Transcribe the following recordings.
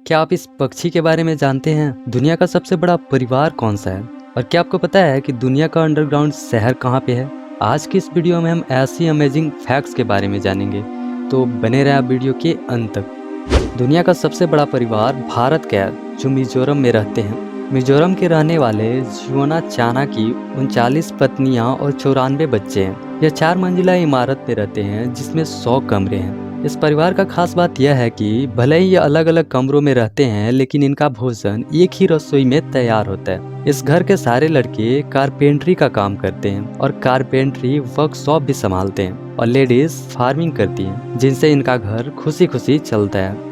क्या आप इस पक्षी के बारे में जानते हैं? दुनिया का सबसे बड़ा परिवार कौन सा है? और क्या आपको पता है कि दुनिया का अंडरग्राउंड शहर कहाँ पे है? आज की इस वीडियो में हम ऐसी अमेजिंग फैक्ट्स के बारे में जानेंगे, तो बने रहे आप वीडियो के अंत तक। दुनिया का सबसे बड़ा परिवार भारत का है, जो मिजोरम में रहते हैं। मिजोरम के रहने वाले जियोना चाना की 39 पत्नियां और 94 बच्चे हैं। यह 4 मंजिला इमारत में रहते हैं, जिसमें 100 कमरे हैं। इस परिवार का खास बात यह है कि भले ही ये अलग अलग कमरों में रहते हैं, लेकिन इनका भोजन एक ही रसोई में तैयार होता है। इस घर के सारे लड़के कारपेंट्री का काम करते हैं और कारपेंट्री वर्कशॉप भी संभालते हैं, और लेडीज फार्मिंग करती हैं, जिनसे इनका घर खुशी खुशी चलता है।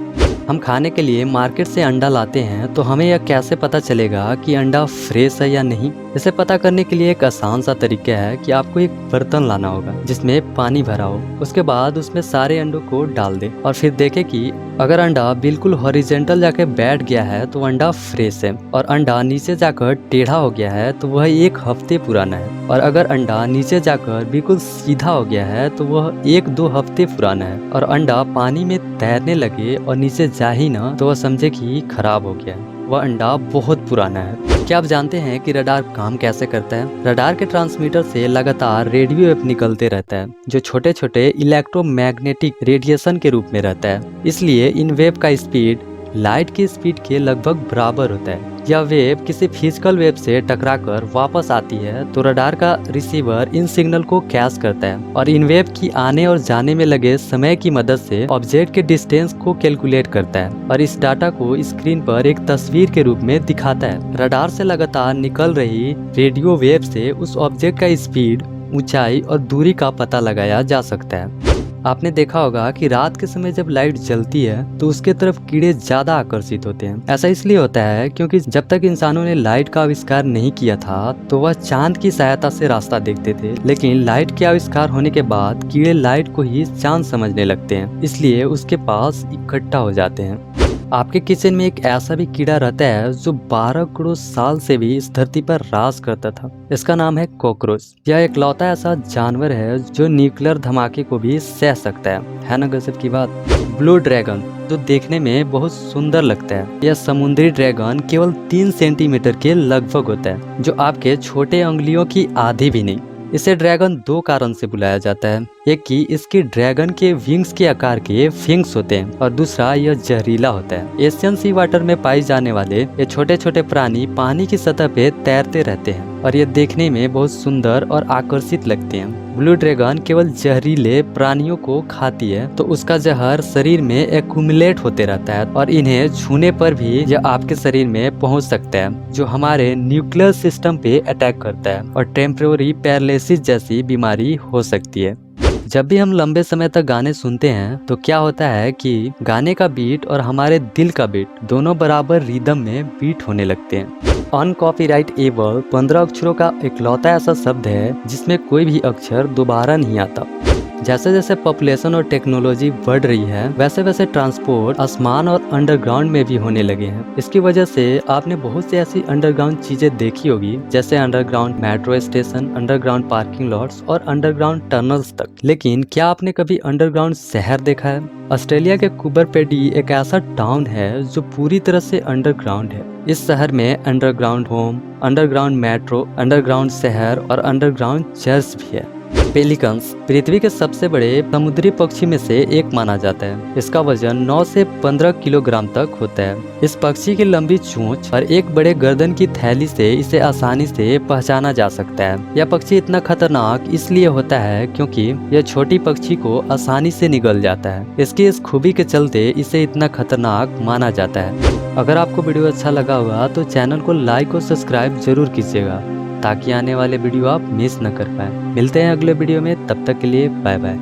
हम खाने के लिए मार्केट से अंडा लाते हैं, तो हमें यह कैसे पता चलेगा कि अंडा फ्रेश है या नहीं? इसे पता करने के लिए एक आसान सा तरीका है कि आपको एक बर्तन लाना होगा जिसमें पानी भरा हो। उसके बाद उसमें सारे अंडों को डाल दें और फिर देखें कि अगर अंडा बिल्कुल हॉरिजॉन्टल जाकर बैठ गया है तो अंडा फ्रेश है, और अंडा नीचे जाकर टेढ़ा हो गया है तो वह 1 हफ्ते पुराना है, और अगर अंडा नीचे जाकर बिल्कुल सीधा हो गया है तो वह 1-2 हफ्ते पुराना है, और अंडा पानी में तैरने लगे और नीचे जा ही ना तो वह समझे कि खराब हो गया है, वह अंडा बहुत पुराना है। क्या आप जानते हैं कि रडार काम कैसे करता है? रडार के ट्रांसमीटर से लगातार रेडियो वेव निकलते रहता है, जो छोटे छोटे इलेक्ट्रोमैग्नेटिक रेडिएशन के रूप में रहता है। इसलिए इन वेव का स्पीड लाइट की स्पीड के लगभग बराबर होता है। यह वेव किसी फिजिकल वेव से टकराकर वापस आती है तो रडार का रिसीवर इन सिग्नल को कैच करता है, और इन वेव की आने और जाने में लगे समय की मदद से ऑब्जेक्ट के डिस्टेंस को कैलकुलेट करता है, और इस डाटा को स्क्रीन पर एक तस्वीर के रूप में दिखाता है। रडार से लगातार निकल रही रेडियो वेव से उस ऑब्जेक्ट का स्पीड, ऊंचाई और दूरी का पता लगाया जा सकता है। आपने देखा होगा कि रात के समय जब लाइट जलती है तो उसके तरफ कीड़े ज्यादा आकर्षित होते हैं। ऐसा इसलिए होता है क्योंकि जब तक इंसानों ने लाइट का आविष्कार नहीं किया था तो वह चांद की सहायता से रास्ता देखते थे, लेकिन लाइट के आविष्कार होने के बाद कीड़े लाइट को ही चांद समझने लगते हैं, इसलिए उसके पास इकट्ठा हो जाते हैं। आपके किचन में एक ऐसा भी कीड़ा रहता है जो 12 करोड़ साल से भी इस धरती पर राज करता था। इसका नाम है कॉकरोच। यह इकलौता ऐसा जानवर है जो न्यूक्लियर धमाके को भी सह सकता है ना गजब की बात। ब्लू ड्रैगन, जो देखने में बहुत सुंदर लगता है, यह समुद्री ड्रैगन केवल 3 सेंटीमीटर के लगभग होता है, जो आपके छोटे उंगलियों की आधी भी नहीं। इसे ड्रैगन 2 कारण से बुलाया जाता है। एक कि इसकी ड्रैगन के विंग्स के आकार के फिंग्स होते हैं, और दूसरा यह जहरीला होता है। एशियन सी वाटर में पाए जाने वाले ये छोटे छोटे प्राणी पानी की सतह पे तैरते रहते हैं, और ये देखने में बहुत सुंदर और आकर्षित लगते हैं। ब्लू ड्रैगन केवल जहरीले प्राणियों को खाती है, तो उसका जहर शरीर में एक्यूमुलेट होते रहता है, और इन्हें छूने पर भी यह आपके शरीर में पहुंच सकता है, जो हमारे न्यूक्लियर सिस्टम पे अटैक करता है, और टेम्परेरी पैरालिसिस जैसी बीमारी हो सकती है। जब भी हम लंबे समय तक गाने सुनते हैं तो क्या होता है कि गाने का बीट और हमारे दिल का बीट दोनों बराबर रिदम में बीट होने लगते हैं। अनकॉपीराइटेबल 15 अक्षरों का इकलौता ऐसा शब्द है जिसमें कोई भी अक्षर दोबारा नहीं आता। जैसे जैसे पॉपुलेशन और टेक्नोलॉजी बढ़ रही है, वैसे वैसे ट्रांसपोर्ट आसमान और अंडरग्राउंड में भी होने लगे हैं। इसकी वजह से आपने बहुत सी ऐसी अंडरग्राउंड चीजें देखी होगी, जैसे underground metro station, underground parking lots और अंडरग्राउंड टनल्स तक। लेकिन क्या आपने कभी अंडरग्राउंड शहर देखा है? ऑस्ट्रेलिया के कुबर पेडी एक ऐसा टाउन है जो पूरी तरह से अंडरग्राउंड है। इस शहर में underground home, underground metro, underground शहर और अंडरग्राउंड चर्च भी है। पेलिकन्स पृथ्वी के सबसे बड़े समुद्री पक्षी में से एक माना जाता है। इसका वजन 9 से 15 किलोग्राम तक होता है। इस पक्षी की लंबी चोंच और एक बड़े गर्दन की थैली से इसे आसानी से पहचाना जा सकता है। यह पक्षी इतना खतरनाक इसलिए होता है क्योंकि यह छोटी पक्षी को आसानी से निगल जाता है। इसकी इस खूबी के चलते इसे इतना खतरनाक माना जाता है। अगर आपको वीडियो अच्छा लगा होगा तो चैनल को लाइक और सब्सक्राइब जरूर कीजिएगा, ताकि आने वाले वीडियो आप मिस न कर पाए। मिलते हैं अगले वीडियो में, तब तक के लिए बाय बाय।